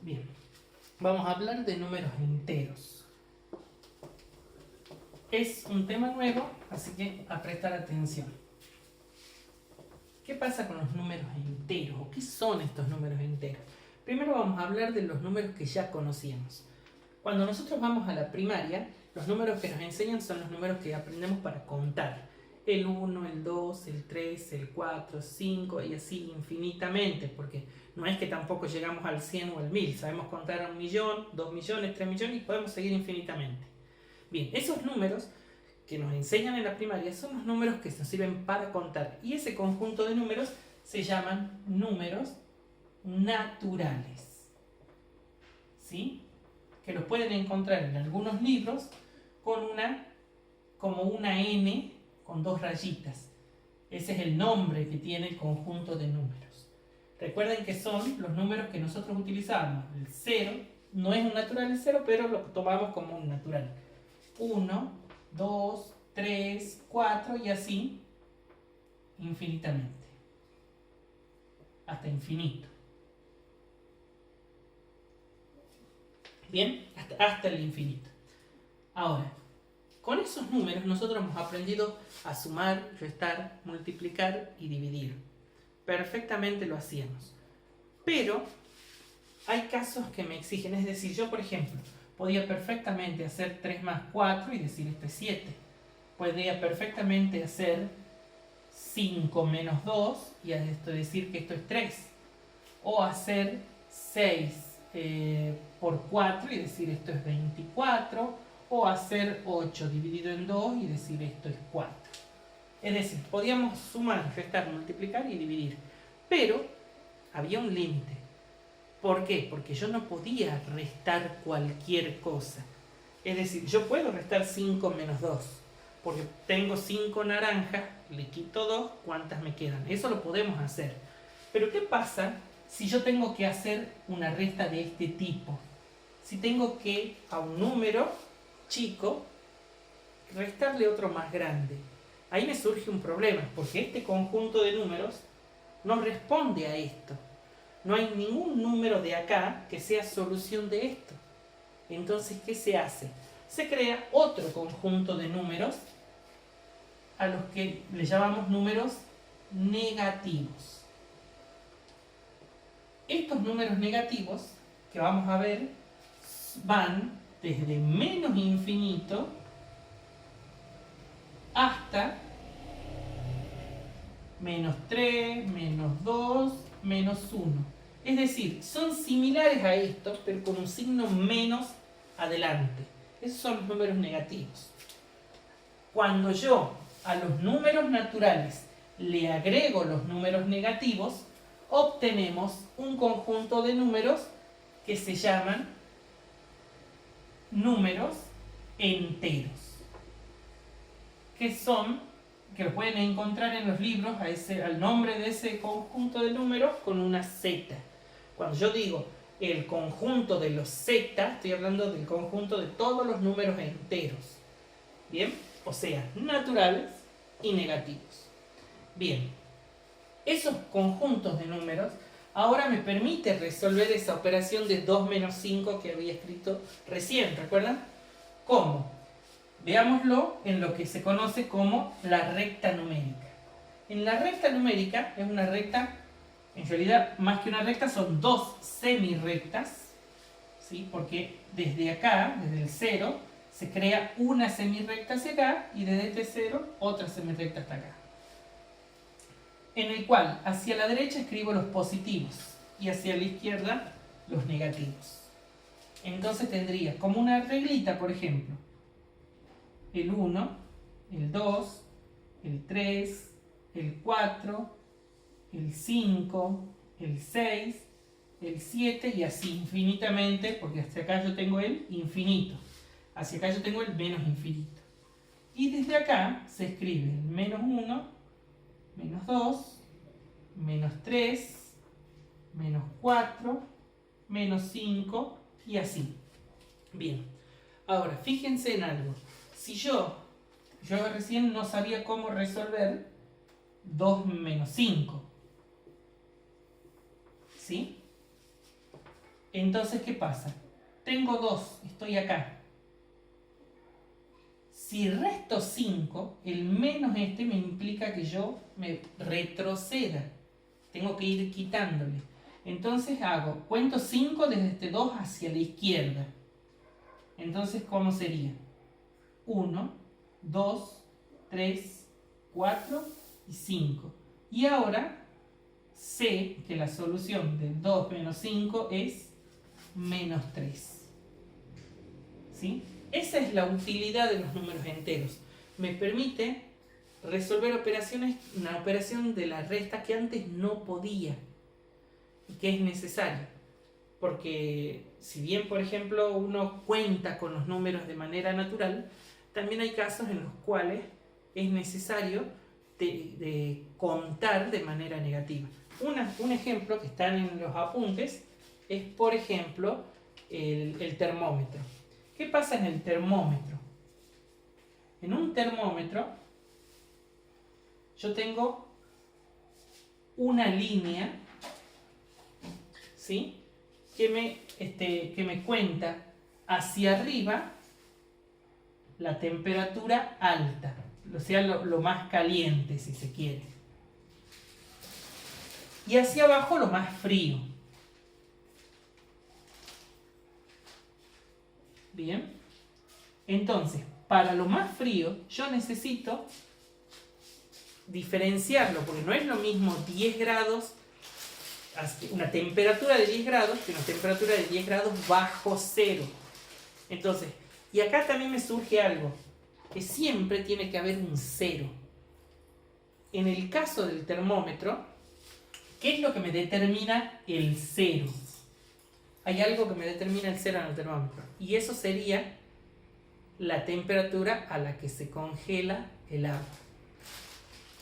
Bien, vamos a hablar de números enteros. Es un tema nuevo, así que a prestar atención. ¿Qué pasa con los números enteros? ¿O qué son estos números enteros? Primero vamos a hablar de los números que ya conocíamos. Cuando nosotros vamos a la primaria, los números que nos enseñan son los números que aprendemos para contar. El 1, el 2, el 3, el 4, 5 y así infinitamente, porque no es que tampoco llegamos al 100 o al 1000, sabemos contar a 1 millón, 2 millones, 3 millones y podemos seguir infinitamente. Bien, esos números que nos enseñan en la primaria son los números que nos sirven para contar y ese conjunto de números se llaman números naturales, ¿sí? Que los pueden encontrar en algunos libros con como una N con dos rayitas. Ese es el nombre que tiene el conjunto de números. Recuerden que son los números que nosotros utilizamos. El 0 no es un natural el 0, pero lo tomamos como un natural. 1, 2, 3, 4 y así infinitamente. Hasta infinito. Bien, hasta el infinito. Ahora, con esos números nosotros hemos aprendido a sumar, restar, multiplicar y dividir. Perfectamente lo hacíamos. Pero hay casos que me exigen, es decir, yo por ejemplo, podía perfectamente hacer 3 más 4 y decir esto es 7. Podría perfectamente hacer 5 menos 2 y decir que esto es 3. O hacer 6 por 4 y decir esto es 24. O hacer 8 dividido en 2 y decir esto es 4. Es decir, podíamos sumar, restar, multiplicar y dividir. Pero había un límite. ¿Por qué? Porque yo no podía restar cualquier cosa. Es decir, yo puedo restar 5 menos 2. Porque tengo 5 naranjas, le quito 2, ¿cuántas me quedan? Eso lo podemos hacer. Pero ¿qué pasa si yo tengo que hacer una resta de este tipo? Si tengo que a un número chico restarle otro más grande. Ahí me surge un problema, porque este conjunto de números no responde a esto. No hay ningún número de acá que sea solución de esto. Entonces, ¿qué se hace? Se crea otro conjunto de números a los que le llamamos números negativos. Estos números negativos que vamos a ver van desde menos infinito hasta menos 3, menos 2, menos 1. Es decir, son similares a estos, pero con un signo menos adelante. Esos son los números negativos. Cuando yo a los números naturales le agrego los números negativos, obtenemos un conjunto de números que se llaman números enteros, que lo pueden encontrar en los libros al nombre de ese conjunto de números con una Z. Cuando yo digo el conjunto de los Z, estoy hablando del conjunto de todos los números enteros. ¿Bien? O sea, naturales y negativos. Bien, esos conjuntos de números ahora me permite resolver esa operación de 2 menos 5 que había escrito recién, ¿recuerdan? ¿Cómo? Veámoslo en lo que se conoce como la recta numérica. En la recta numérica es una recta, en realidad más que una recta son dos semirrectas, ¿sí? Porque desde acá, desde el 0, se crea una semirrecta hacia acá y desde este 0 otra semirrecta hasta acá. En el cual hacia la derecha escribo los positivos y hacia la izquierda los negativos. Entonces tendría como una reglita, por ejemplo, el 1, el 2, el 3, el 4, el 5, el 6, el 7 y así infinitamente, porque hacia acá yo tengo el infinito, hacia acá yo tengo el menos infinito. Y desde acá se escribe el menos 1, menos 2, menos 3, menos 4, menos 5 y así. Bien, ahora fíjense en algo. Si yo recién no sabía cómo resolver 2 menos 5, ¿sí? Entonces, ¿qué pasa? Tengo 2, estoy acá. Si resto 5, el menos este me implica que yo me retroceda. Tengo que ir quitándole. Entonces cuento 5 desde este 2 hacia la izquierda. Entonces, ¿cómo sería? 1, 2, 3, 4 y 5. Y ahora sé que la solución de 2 menos 5 es menos 3. ¿Sí? Esa es la utilidad de los números enteros. Me permite resolver operaciones, una operación de la resta que antes no podía y que es necesaria. Porque si bien, por ejemplo, uno cuenta con los números de manera natural, también hay casos en los cuales es necesario de contar de manera negativa. Un ejemplo que están en los apuntes es, por ejemplo, el termómetro. ¿Qué pasa en el termómetro? En un termómetro yo tengo una línea, ¿sí?, que me cuenta hacia arriba la temperatura alta, o sea, lo más caliente, si se quiere, y hacia abajo lo más frío. Bien, entonces, para lo más frío yo necesito diferenciarlo, porque no es lo mismo 10 grados, una temperatura de 10 grados, que una temperatura de 10 grados bajo cero. Entonces, y acá también me surge algo, que siempre tiene que haber un cero. En el caso del termómetro, ¿qué es lo que me determina el cero? Hay algo que me determina el cero en el termómetro, y eso sería la temperatura a la que se congela el agua.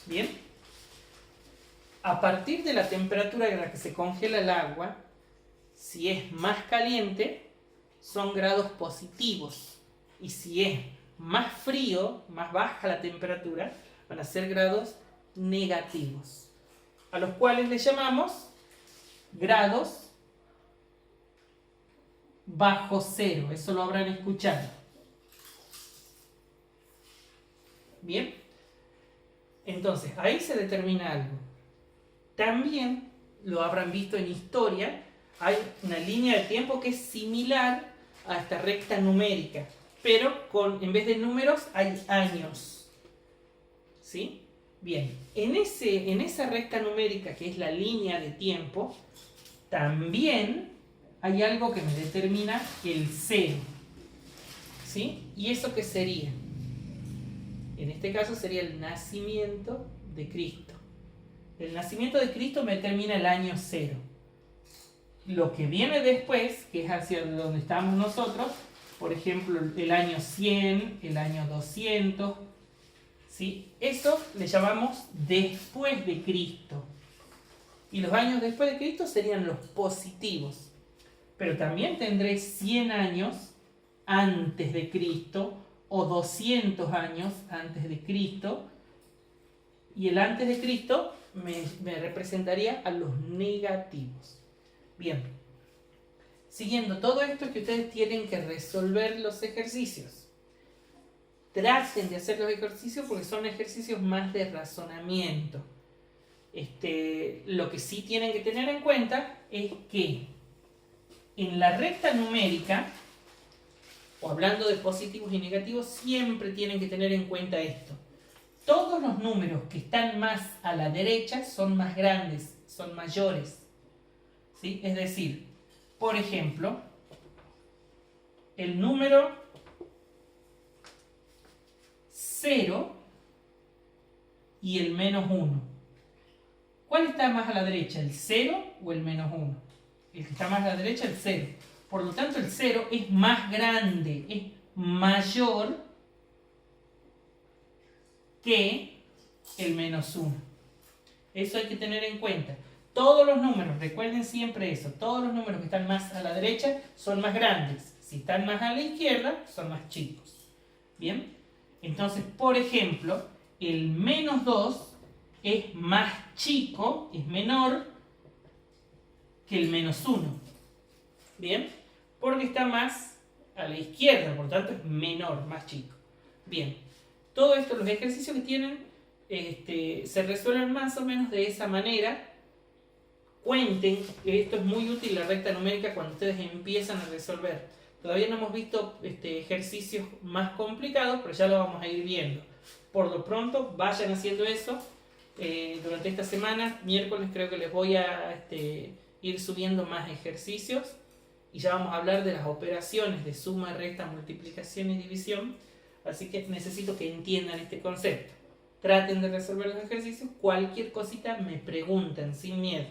¿Bien? A partir de la temperatura a la que se congela el agua, si es más caliente, son grados positivos, y si es más frío, más baja la temperatura, van a ser grados negativos, a los cuales le llamamos grados bajo cero. Eso lo habrán escuchado. Bien, entonces ahí se determina algo. También lo habrán visto en historia, hay una línea de tiempo que es similar a esta recta numérica, pero en vez de números hay años. ¿Sí? Bien, en esa recta numérica que es la línea de tiempo, también hay algo que me determina el cero. ¿Sí? ¿Y eso qué sería? En este caso sería el nacimiento de Cristo. El nacimiento de Cristo me determina el año cero. Lo que viene después, que es hacia donde estamos nosotros, por ejemplo, el año 100, el año 200, ¿sí? Eso le llamamos después de Cristo. Y los años después de Cristo serían los positivos. Pero también tendré 100 años antes de Cristo o 200 años antes de Cristo. Y el antes de Cristo me representaría a los negativos. Bien, siguiendo todo esto, que ustedes tienen que resolver los ejercicios. Traten de hacer los ejercicios porque son ejercicios más de razonamiento. Lo que sí tienen que tener en cuenta es que en la recta numérica, o hablando de positivos y negativos, siempre tienen que tener en cuenta esto. Todos los números que están más a la derecha son más grandes, son mayores. ¿Sí? Es decir, por ejemplo, el número 0 y el menos 1. ¿Cuál está más a la derecha, el 0 o el menos 1? El que está más a la derecha, el 0. Por lo tanto, el 0 es más grande, es mayor que el menos 1. Eso hay que tener en cuenta. Todos los números, recuerden siempre eso, todos los números que están más a la derecha son más grandes. Si están más a la izquierda, son más chicos. ¿Bien? Entonces, por ejemplo, el menos 2 es más chico, es menor que el menos 1. Bien, porque está más a la izquierda, por tanto es menor, más chico. Bien, todo esto, los ejercicios que tienen, se resuelven más o menos de esa manera. Cuenten, que esto es muy útil la recta numérica cuando ustedes empiezan a resolver. Todavía no hemos visto ejercicios más complicados, pero ya lo vamos a ir viendo. Por lo pronto, vayan haciendo eso durante esta semana. Miércoles creo que les voy a ir subiendo más ejercicios. Y ya vamos a hablar de las operaciones de suma, resta, multiplicación y división. Así que necesito que entiendan este concepto. Traten de resolver los ejercicios. Cualquier cosita me preguntan sin miedo.